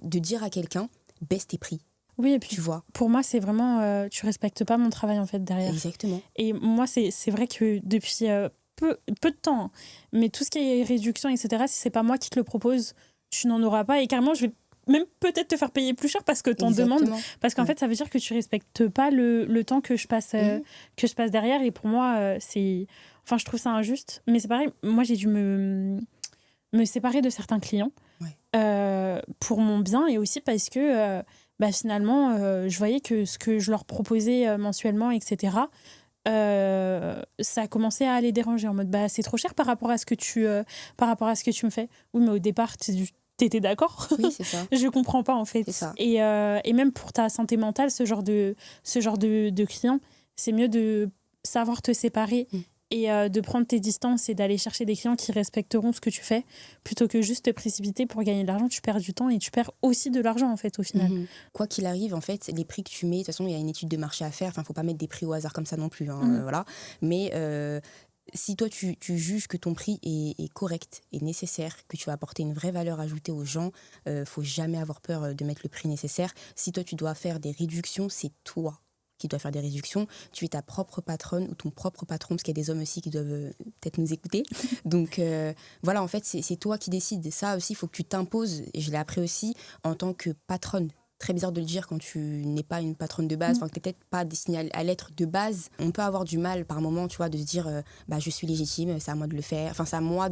de dire à quelqu'un, baisse tes prix. Oui, et puis tu vois. Pour moi, c'est vraiment, tu respectes pas mon travail en fait derrière. Exactement. Et moi, c'est vrai que depuis peu de temps, mais tout ce qui est réduction, etc., si c'est pas moi qui te le propose, tu n'en auras pas. Et carrément, je vais même peut-être te faire payer plus cher parce que t'en demandes. Exactement. Parce qu'en fait, ça veut dire que tu respectes pas le temps que je passe derrière. Et pour moi, c'est... Enfin, je trouve ça injuste. Mais c'est pareil, moi, j'ai dû me séparer de certains clients pour mon bien et aussi parce que finalement, je voyais que ce que je leur proposais mensuellement, etc., ça commençait à les déranger en mode c'est trop cher par rapport à ce que tu me fais. Oui, mais au départ, t'étais d'accord. Oui, c'est ça. Je comprends pas en fait. C'est ça. Et même pour ta santé mentale, ce genre de client, c'est mieux de savoir te séparer et de prendre tes distances et d'aller chercher des clients qui respecteront ce que tu fais plutôt que juste te précipiter pour gagner de l'argent. Tu perds du temps et tu perds aussi de l'argent en fait au final. Quoi qu'il arrive, en fait, les prix que tu mets, de toute façon, il y a une étude de marché à faire. Enfin, faut pas mettre des prix au hasard comme ça non plus. Voilà. Mais si toi, tu juges que ton prix est correct et nécessaire, que tu vas apporter une vraie valeur ajoutée aux gens, faut jamais avoir peur de mettre le prix nécessaire. Si toi, tu dois faire des réductions, c'est toi qui dois faire des réductions. Tu es ta propre patronne ou ton propre patron, parce qu'il y a des hommes aussi qui doivent peut-être nous écouter. Donc, voilà, en fait, c'est toi qui décides. Ça aussi, il faut que tu t'imposes. Et je l'ai appris aussi en tant que patronne. Très bizarre de le dire quand tu n'es pas une patronne de base, enfin que tu n'es peut-être pas destinée à l'être de base. On peut avoir du mal par moment, tu vois, de se dire je suis légitime, c'est à moi de le faire. Enfin, c'est à moi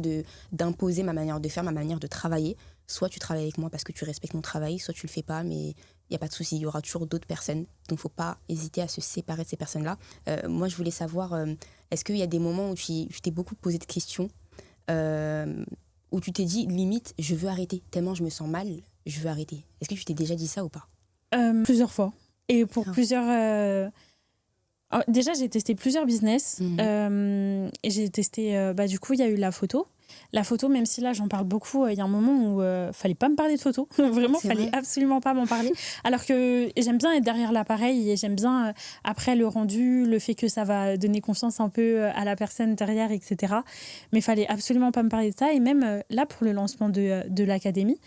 d'imposer ma manière de faire, ma manière de travailler. Soit tu travailles avec moi parce que tu respectes mon travail, soit tu le fais pas, mais il n'y a pas de souci, il y aura toujours d'autres personnes. Donc, il ne faut pas hésiter à se séparer de ces personnes-là. Moi, je voulais savoir, est-ce qu'il y a des moments où tu t'es beaucoup posé de questions, où tu t'es dit, limite, je veux arrêter, tellement je me sens mal, je veux arrêter. Est-ce que tu t'es déjà dit ça ou pas ? Plusieurs fois. Et pour plusieurs... Déjà, j'ai testé plusieurs business. Et j'ai testé... du coup, il y a eu la photo. La photo, même si là, j'en parle beaucoup, il y a un moment où fallait pas me parler de photo. Vraiment, fallait absolument pas m'en parler. Alors que j'aime bien être derrière l'appareil et j'aime bien, après, le rendu, le fait que ça va donner confiance un peu à la personne derrière, etc. Mais fallait absolument pas me parler de ça. Et même là, pour le lancement de l'académie,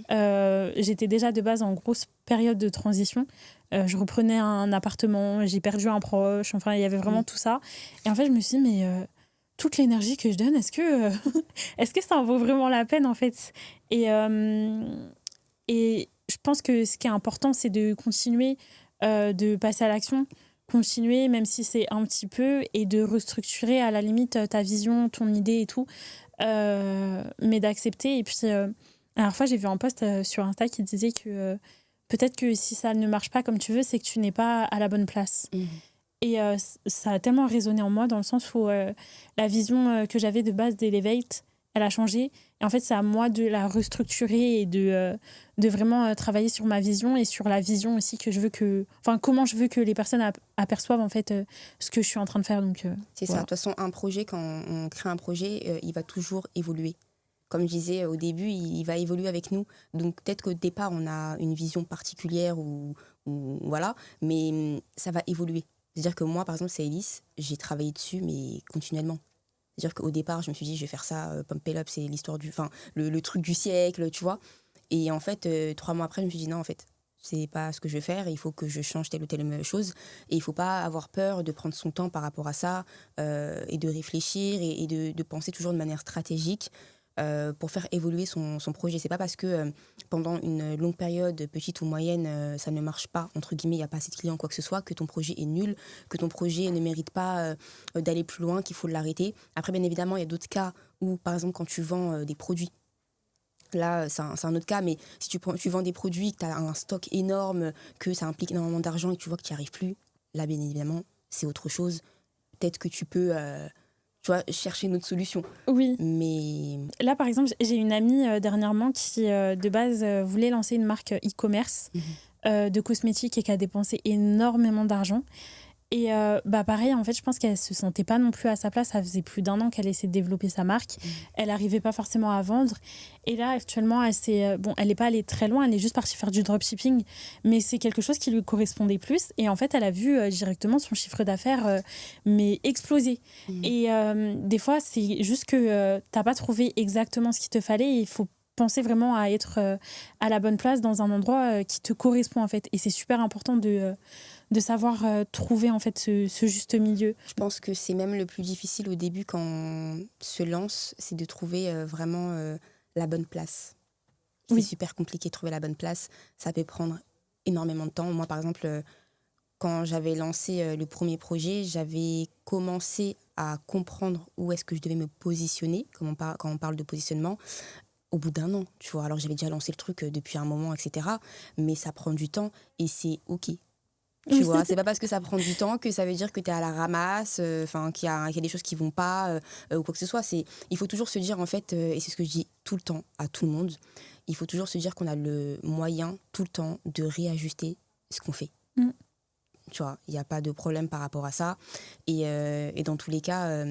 j'étais déjà de base en grosse période de transition. Je reprenais un appartement, j'ai perdu un proche. Enfin, il y avait vraiment tout ça. Et en fait, je me suis dit, mais... toute l'énergie que je donne, est-ce que ça en vaut vraiment la peine en fait ? Et je pense que ce qui est important, c'est de continuer de passer à l'action, continuer même si c'est un petit peu, et de restructurer à la limite ta vision, ton idée et tout, mais d'accepter. Et puis, la dernière fois, j'ai vu un post sur Insta qui disait que peut-être que si ça ne marche pas comme tu veux, c'est que tu n'es pas à la bonne place. Et ça a tellement résonné en moi dans le sens où la vision que j'avais de base d'Elevate, elle a changé. Et en fait, c'est à moi de la restructurer et de vraiment travailler sur ma vision et sur la vision aussi que je veux que... Enfin, comment je veux que les personnes aperçoivent en fait ce que je suis en train de faire. Donc, c'est ça. De toute façon, un projet, quand on crée un projet, il va toujours évoluer. Comme je disais au début, il va évoluer avec nous. Donc peut-être qu'au départ, on a une vision particulière ou voilà, mais ça va évoluer. C'est-à-dire que moi, par exemple, Saïlis, j'ai travaillé dessus, mais continuellement. C'est-à-dire qu'au départ, je me suis dit, je vais faire ça, Pump It Up, c'est l'histoire le truc du siècle, tu vois. Et en fait, 3 mois après, je me suis dit, non, en fait, c'est pas ce que je veux faire, il faut que je change telle ou telle chose. Et il faut pas avoir peur de prendre son temps par rapport à ça, et de réfléchir et de penser toujours de manière stratégique. Pour faire évoluer son projet. C'est pas parce que pendant une longue période, petite ou moyenne, ça ne marche pas, entre guillemets, il n'y a pas assez de clients, quoi que ce soit, que ton projet est nul, que ton projet ne mérite pas d'aller plus loin, qu'il faut l'arrêter. Après, bien évidemment, il y a d'autres cas où, par exemple, quand tu vends des produits, là, c'est un autre cas, mais si tu vends des produits, que tu as un stock énorme, que ça implique énormément d'argent et que tu vois que tu n'y arrives plus, là, bien évidemment, c'est autre chose. Peut-être que tu peux... tu vois, chercher une autre solution. Oui. Mais... Là, par exemple, j'ai une amie dernièrement qui, de base, voulait lancer une marque e-commerce de cosmétiques et qui a dépensé énormément d'argent. Et pareil, en fait, je pense qu'elle se sentait pas non plus à sa place. Ça faisait plus d'1 an qu'elle essayait de développer sa marque. Elle n'arrivait pas forcément à vendre. Et là, actuellement, elle n'est pas allée très loin. Elle est juste partie faire du dropshipping. Mais c'est quelque chose qui lui correspondait plus. Et en fait, elle a vu directement son chiffre d'affaires mais exploser. Et des fois, c'est juste que t'as pas trouvé exactement ce qu'il te fallait. Et il faut penser vraiment à être à la bonne place dans un endroit qui te correspond, en fait. Et c'est super important de savoir trouver en fait ce juste milieu. Je pense que c'est même le plus difficile au début quand on se lance, c'est de trouver vraiment la bonne place. C'est super compliqué de trouver la bonne place. Ça peut prendre énormément de temps. Moi, par exemple, quand j'avais lancé le premier projet, j'avais commencé à comprendre où est-ce que je devais me positionner, quand on parle de positionnement, au bout d'un an, tu vois. Alors, j'avais déjà lancé le truc depuis un moment, etc. Mais ça prend du temps et c'est OK. Tu vois, c'est pas parce que ça prend du temps que ça veut dire que tu es à la ramasse, qu'il y a des choses qui vont pas ou quoi que ce soit. Il faut toujours se dire, en fait, et c'est ce que je dis tout le temps à tout le monde, il faut toujours se dire qu'on a le moyen tout le temps de réajuster ce qu'on fait. Tu vois, il n'y a pas de problème par rapport à ça. Et dans tous les cas,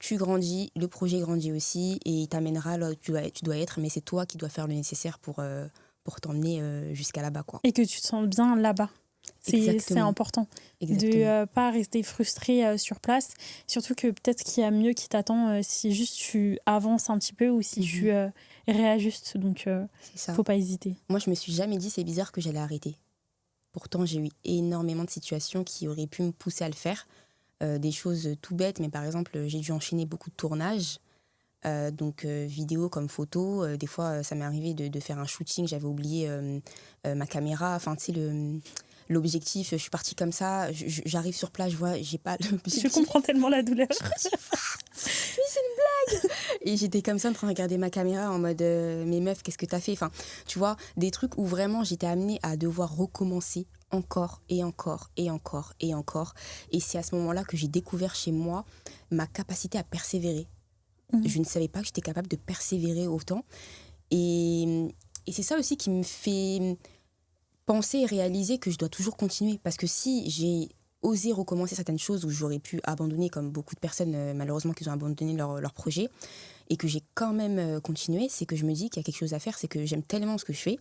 tu grandis, le projet grandit aussi et il t'amènera là où tu dois être, mais c'est toi qui dois faire le nécessaire pour t'emmener jusqu'à là-bas, quoi. Et que tu te sens bien là-bas. C'est important. Exactement. De ne pas rester frustré sur place. Surtout que peut-être qu'il y a mieux qui t'attend si juste tu avances un petit peu ou si tu réajustes. Donc, il ne faut pas hésiter. Moi, je me suis jamais dit, c'est bizarre que j'allais arrêter. Pourtant, j'ai eu énormément de situations qui auraient pu me pousser à le faire. Des choses tout bêtes, mais par exemple, j'ai dû enchaîner beaucoup de tournages. Donc vidéo comme photo. Des fois, ça m'est arrivé de faire un shooting. J'avais oublié ma caméra. Enfin, tu sais, l'objectif, je suis partie comme ça, j'arrive sur place, je vois, j'ai pas l'objectif. Je comprends tellement la douleur. Oui, c'est une blague. Et j'étais comme ça en train de regarder ma caméra en mode mais meuf, qu'est-ce que t'as fait? Enfin, tu vois, des trucs où vraiment j'étais amenée à devoir recommencer encore et encore et encore et encore. Et c'est à ce moment-là que j'ai découvert chez moi ma capacité à persévérer. Je ne savais pas que j'étais capable de persévérer autant. Et c'est ça aussi qui me fait penser et réaliser que je dois toujours continuer. Parce que si j'ai osé recommencer certaines choses où j'aurais pu abandonner, comme beaucoup de personnes, malheureusement, qui ont abandonné leur projet, et que j'ai quand même continué, c'est que je me dis qu'il y a quelque chose à faire, c'est que j'aime tellement ce que je fais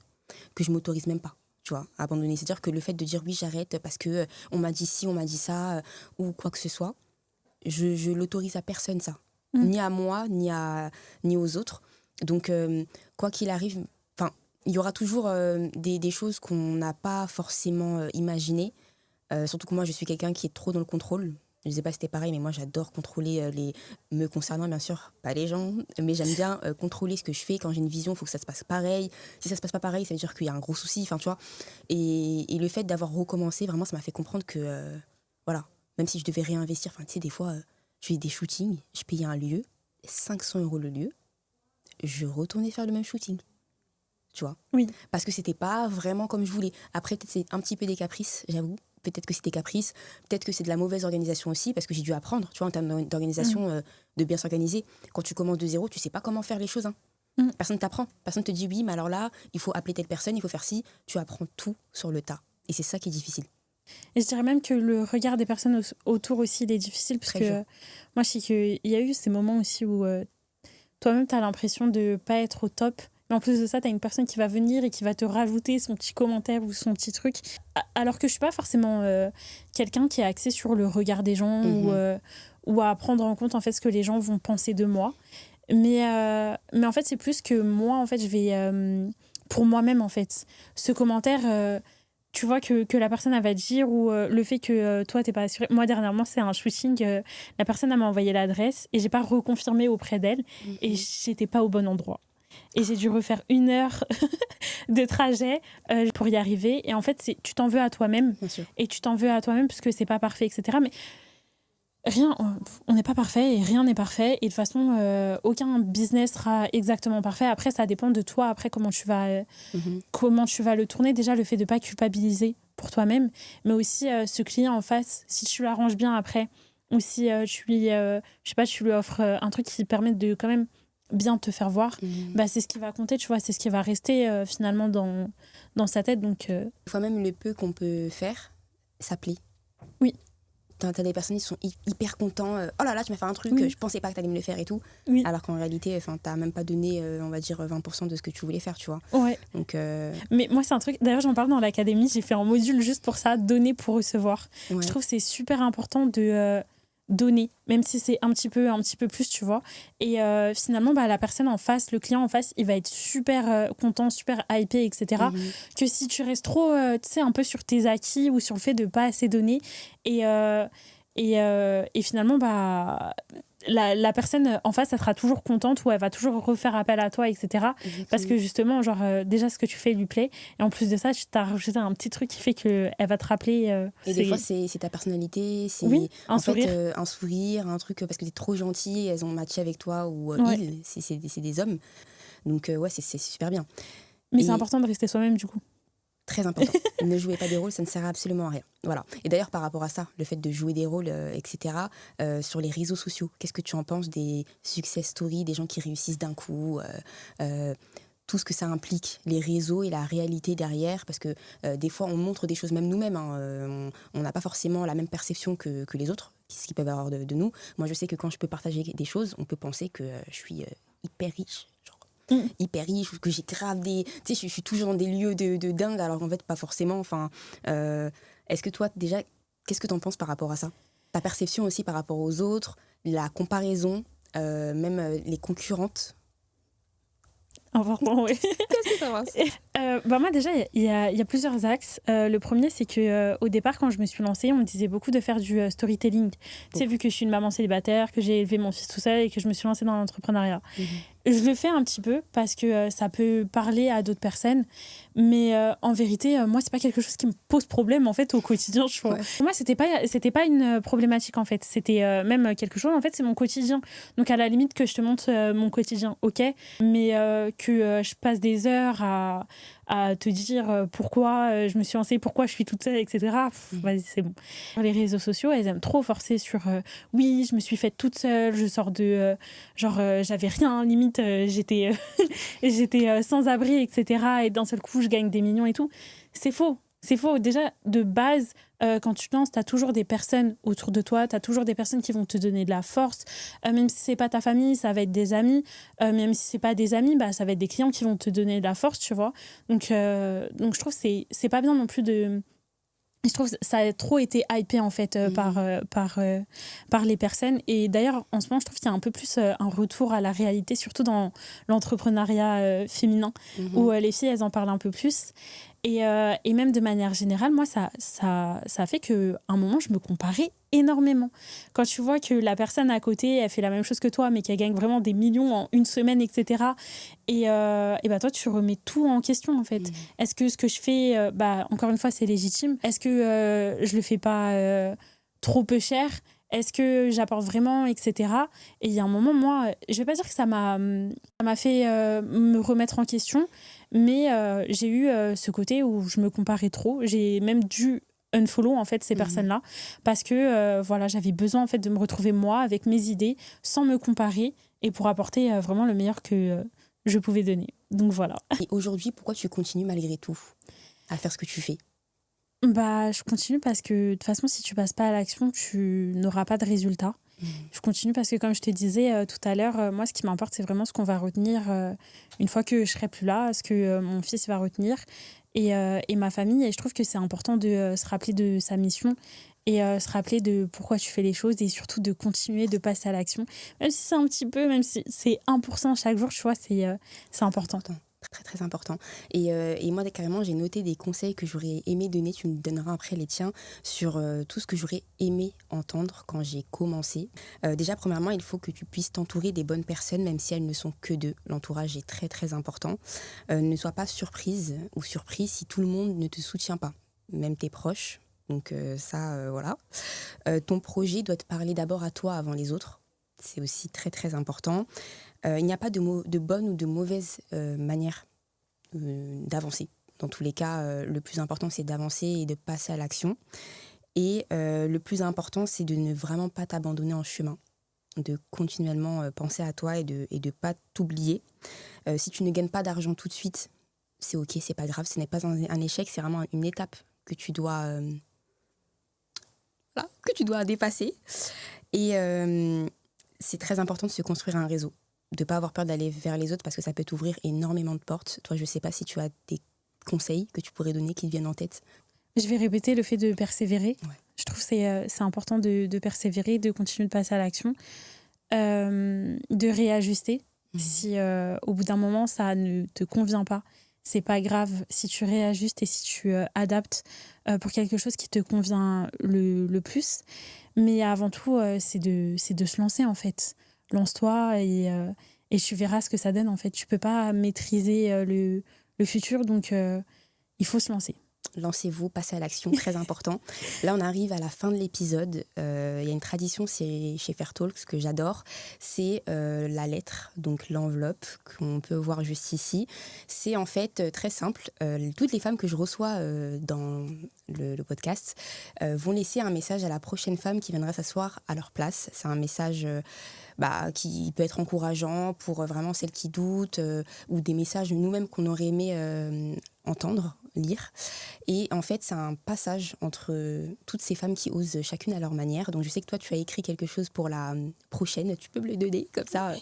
que je m'autorise même pas, tu vois, à abandonner. C'est-à-dire que le fait de dire oui, j'arrête parce que on m'a dit ci, on m'a dit ça, ou quoi que ce soit, je l'autorise à personne, ça. Ni à moi, ni aux autres. Donc, quoi qu'il arrive, il y aura toujours des choses qu'on n'a pas forcément imaginées. Surtout que moi, je suis quelqu'un qui est trop dans le contrôle. Je ne sais pas si c'était pareil, mais moi, j'adore contrôler me concernant, bien sûr, pas les gens. Mais j'aime bien contrôler ce que je fais. Quand j'ai une vision, il faut que ça se passe pareil. Si ça ne se passe pas pareil, ça veut dire qu'il y a un gros souci. Enfin, tu vois. Et le fait d'avoir recommencé, vraiment, ça m'a fait comprendre que, voilà, même si je devais réinvestir, tu sais, des fois, je faisais des shootings, je payais un lieu, 500 € le lieu, je retournais faire le même shooting. Tu vois. Oui. Parce que c'était pas vraiment comme je voulais. Après, peut-être c'est un petit peu des caprices, j'avoue. Peut-être que c'était caprice. Peut-être que c'est de la mauvaise organisation aussi, parce que j'ai dû apprendre, tu vois, en termes d'organisation, de bien s'organiser. Quand tu commences de zéro, tu sais pas comment faire les choses. Hein. Personne t'apprend. Personne te dit oui, mais alors là, il faut appeler telle personne, il faut faire ci. Tu apprends tout sur le tas. Et c'est ça qui est difficile. Et je dirais même que le regard des personnes autour aussi, il est difficile, parce que moi, je sais qu'il y a eu ces moments aussi où toi-même, tu as l'impression de ne pas être au top. Mais en plus de ça, tu as une personne qui va venir et qui va te rajouter son petit commentaire ou son petit truc. Alors que je ne suis pas forcément quelqu'un qui est axé sur le regard des gens ou à prendre en compte en fait, ce que les gens vont penser de moi. Mais en fait, c'est plus que moi, en fait, je vais... pour moi-même, en fait. Ce commentaire... tu vois que la personne elle va dire ou le fait que toi t'es pas assuré. Moi dernièrement c'est un shooting, la personne elle m'a envoyé l'adresse et j'ai pas reconfirmé auprès d'elle et j'étais pas au bon endroit et j'ai dû refaire 1 heure de trajet pour y arriver et en fait tu t'en veux à toi-même et tu t'en veux à toi-même parce que c'est pas parfait, etc. Mais rien, on n'est pas parfait et rien n'est parfait et de toute façon aucun business sera exactement parfait. Après ça dépend de toi, après comment tu vas le tourner. Déjà le fait de pas culpabiliser pour toi-même, mais aussi ce client en face, si tu l'arranges bien après ou si tu lui offres un truc qui permet de quand même bien te faire voir, bah c'est ce qui va compter, tu vois, c'est ce qui va rester finalement dans sa tête. Donc des fois même le peu qu'on peut faire, ça plaît. Oui. T'as des personnes qui sont hyper contents. Oh là là, tu m'as fait un truc, je pensais pas que t'allais me le faire et tout. Oui. Alors qu'en réalité, t'as même pas donné, on va dire, 20% de ce que tu voulais faire, tu vois. Ouais. Donc, mais moi, c'est un truc... D'ailleurs, j'en parle dans l'académie. J'ai fait un module juste pour ça, donner pour recevoir. Ouais. Je trouve que c'est super important de donner, même si c'est un petit peu plus, tu vois. Et finalement, la personne en face, le client en face, il va être super content, super hypé, etc. Que si tu restes trop, tu sais, un peu sur tes acquis ou sur le fait de pas assez donner et finalement, la personne en face, elle sera toujours contente ou elle va toujours refaire appel à toi, etc. Exactement. Parce que justement, genre, déjà, ce que tu fais lui plaît. Et en plus de ça, tu t'as rajouté un petit truc qui fait qu'elle va te rappeler. Et des fois, c'est ta personnalité, c'est oui, un en sourire. fait un sourire, un truc parce que t'es trop gentil, elles ont matché avec toi ou Ouais. c'est des hommes. Donc ouais, c'est super bien. Mais Et- c'est important de rester soi-même, du coup. Très important. Ne jouez pas des rôles, ça ne sert absolument à rien. Voilà. Et d'ailleurs, par rapport à ça, le fait de jouer des rôles, etc., sur les réseaux sociaux, qu'est-ce que tu en penses des success stories, des gens qui réussissent d'un coup tout ce que ça implique, les réseaux et la réalité derrière, parce que des fois, on montre des choses, même nous-mêmes, hein, on n'a pas forcément la même perception que les autres, ce qu'ils peuvent avoir de nous. Moi, je sais que quand je peux partager des choses, on peut penser que je suis hyper riche, hyper riche ou que j'ai grave des... Tu sais, je suis toujours dans des lieux de dingue, alors qu'en fait, pas forcément. Enfin, est-ce que toi, déjà, qu'est-ce que tu en penses par rapport à ça? Ta perception aussi par rapport aux autres, la comparaison, même les concurrentes. Important, oui. Qu'est-ce que ça va? Bah moi déjà il y a plusieurs axes. Le premier c'est que au départ quand je me suis lancée on me disait beaucoup de faire du storytelling. Tu sais vu que je suis une maman célibataire, que j'ai élevé mon fils tout seul et que je me suis lancée dans l'entrepreneuriat. Je le fais un petit peu parce que ça peut parler à d'autres personnes, mais en vérité moi c'est pas quelque chose qui me pose problème en fait au quotidien. Je trouve. Ouais. Pour moi c'était pas une problématique en fait, c'était même quelque chose en fait c'est mon quotidien. Donc à la limite que je te montre mon quotidien, ok, mais que je passe des heures à te dire pourquoi je me suis lancée, pourquoi je suis toute seule, etc. Vas-y, c'est bon. Les réseaux sociaux, elles aiment trop forcer sur oui, je me suis faite toute seule, je sors de... j'avais rien, limite, j'étais j'étais sans abri, etc. Et d'un seul coup, je gagne des millions et tout. C'est faux. C'est faux. Déjà, de base, quand tu te lances, tu as toujours des personnes autour de toi, tu as toujours des personnes qui vont te donner de la force. Même si c'est pas ta famille, ça va être des amis. Même si c'est pas des amis, bah, ça va être des clients qui vont te donner de la force, tu vois. Donc je trouve que c'est pas bien non plus de... Je trouve que ça a trop été hypé en fait par les personnes. Et d'ailleurs, en ce moment, je trouve qu'il y a un peu plus un retour à la réalité, surtout dans l'entrepreneuriat féminin, où les filles, elles en parlent un peu plus. Et même de manière générale, moi, ça a fait qu'à un moment, je me comparais énormément. Quand tu vois que la personne à côté, elle fait la même chose que toi, mais qu'elle gagne vraiment des millions en une semaine, etc. Et bah toi, tu remets tout en question, en fait. Est-ce que ce que je fais, encore une fois, c'est légitime? Est-ce que je le fais pas trop peu cher? Est-ce que j'apporte vraiment, etc. Et il y a un moment, moi, je vais pas dire que ça m'a fait me remettre en question, mais j'ai eu ce côté où je me comparais trop. J'ai même dû unfollow en fait ces personnes-là parce que voilà, j'avais besoin en fait de me retrouver moi avec mes idées sans me comparer et pour apporter vraiment le meilleur que je pouvais donner. Donc voilà. Et aujourd'hui, pourquoi tu continues malgré tout à faire ce que tu fais? Bah, je continue parce que de toute façon, si tu passes pas à l'action, tu n'auras pas de résultat. Je continue parce que, comme je te disais tout à l'heure, moi, ce qui m'importe, c'est vraiment ce qu'on va retenir une fois que je serai plus là, ce que mon fils va retenir et ma famille. Et je trouve que c'est important de se rappeler de sa mission et se rappeler de pourquoi tu fais les choses et surtout de continuer de passer à l'action. Même si c'est un petit peu, même si c'est 1% chaque jour, tu vois, c'est important. Très, très important. Et moi, carrément, j'ai noté des conseils que j'aurais aimé donner. Tu me donneras après les tiens sur tout ce que j'aurais aimé entendre quand j'ai commencé. Déjà, premièrement, il faut que tu puisses t'entourer des bonnes personnes, même si elles ne sont que deux. L'entourage est très, très important. Ne sois pas surprise ou surpris si tout le monde ne te soutient pas, même tes proches. Donc voilà. Ton projet doit te parler d'abord à toi avant les autres. C'est aussi très, très important. Il n'y a pas de bonne ou de mauvaise manière d'avancer. Dans tous les cas, le plus important, c'est d'avancer et de passer à l'action. Et le plus important, c'est de ne vraiment pas t'abandonner en chemin, de continuellement penser à toi et de pas t'oublier. Si tu ne gagnes pas d'argent tout de suite, c'est ok, c'est pas grave, ce n'est pas un échec, c'est vraiment une étape que tu dois dépasser. Et c'est très important de se construire un réseau, de ne pas avoir peur d'aller vers les autres parce que ça peut t'ouvrir énormément de portes. Toi, je ne sais pas si tu as des conseils que tu pourrais donner qui te viennent en tête. Je vais répéter le fait de persévérer. Ouais. Je trouve que c'est important de persévérer, de continuer de passer à l'action, de réajuster si au bout d'un moment ça ne te convient pas, c'est pas grave si tu réajustes et si tu adaptes pour quelque chose qui te convient le plus. Mais avant tout, c'est de se lancer, en fait. Lance-toi et tu verras ce que ça donne, en fait. Tu peux pas maîtriser le futur, donc il faut se lancer. Lancez-vous, passez à l'action, très important. Là, on arrive à la fin de l'épisode. Il y a une tradition chez Fair Talks que j'adore, c'est la lettre, donc l'enveloppe qu'on peut voir juste ici. C'est en fait très simple. Toutes les femmes que je reçois dans le podcast vont laisser un message à la prochaine femme qui viendra s'asseoir à leur place. C'est un message qui peut être encourageant pour vraiment celles qui doutent ou des messages de nous-mêmes qu'on aurait aimé entendre, lire. Et en fait, c'est un passage entre toutes ces femmes qui osent chacune à leur manière. Donc, je sais que toi, tu as écrit quelque chose pour la prochaine. Tu peux me le donner, comme ça,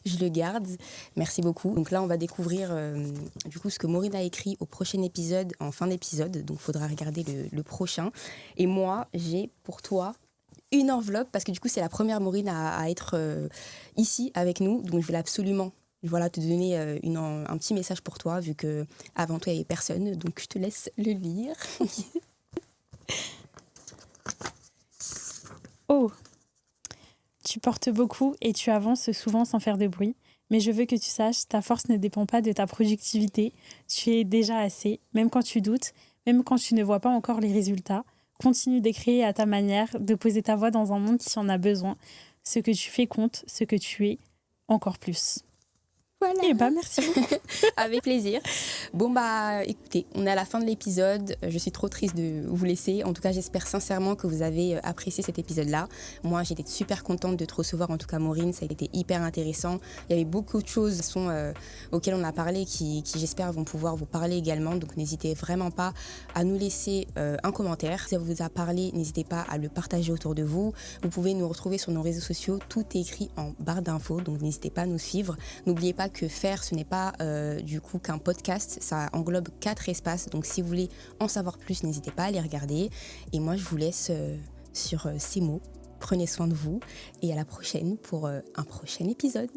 je le garde. Merci beaucoup. Donc là, on va découvrir du coup ce que Maureen a écrit au prochain épisode, en fin d'épisode. Donc, il faudra regarder le prochain. Et moi, j'ai pour toi une enveloppe, parce que du coup, c'est la première Maureen à être ici avec nous. Donc, je voulais absolument te donner un petit message pour toi, vu qu'avant toi, il n'y avait personne. Donc, je te laisse le lire. Oh, tu portes beaucoup et tu avances souvent sans faire de bruit. Mais je veux que tu saches, ta force ne dépend pas de ta productivité. Tu es déjà assez, même quand tu doutes, même quand tu ne vois pas encore les résultats. Continue d'écrire à ta manière, de poser ta voix dans un monde qui en a besoin. Ce que tu fais compte, ce que tu es, encore plus. Voilà. Eh ben, merci beaucoup. Avec plaisir. Bon, écoutez, on est à la fin de l'épisode. Je suis trop triste de vous laisser. En tout cas, j'espère sincèrement que vous avez apprécié cet épisode-là. Moi, j'étais super contente de te recevoir. En tout cas, Maureen, ça a été hyper intéressant. Il y avait beaucoup de choses auxquelles on a parlé qui, j'espère, vont pouvoir vous parler également. Donc, n'hésitez vraiment pas à nous laisser un commentaire. Si ça vous a parlé, n'hésitez pas à le partager autour de vous. Vous pouvez nous retrouver sur nos réseaux sociaux. Tout est écrit en barre d'infos. Donc, n'hésitez pas à nous suivre. N'oubliez pas que faire, ce n'est pas du coup qu'un podcast, ça englobe 4 espaces, donc si vous voulez en savoir plus, n'hésitez pas à les regarder. Et moi, je vous laisse sur ces mots. Prenez soin de vous et à la prochaine pour un prochain épisode.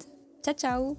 Ciao, ciao.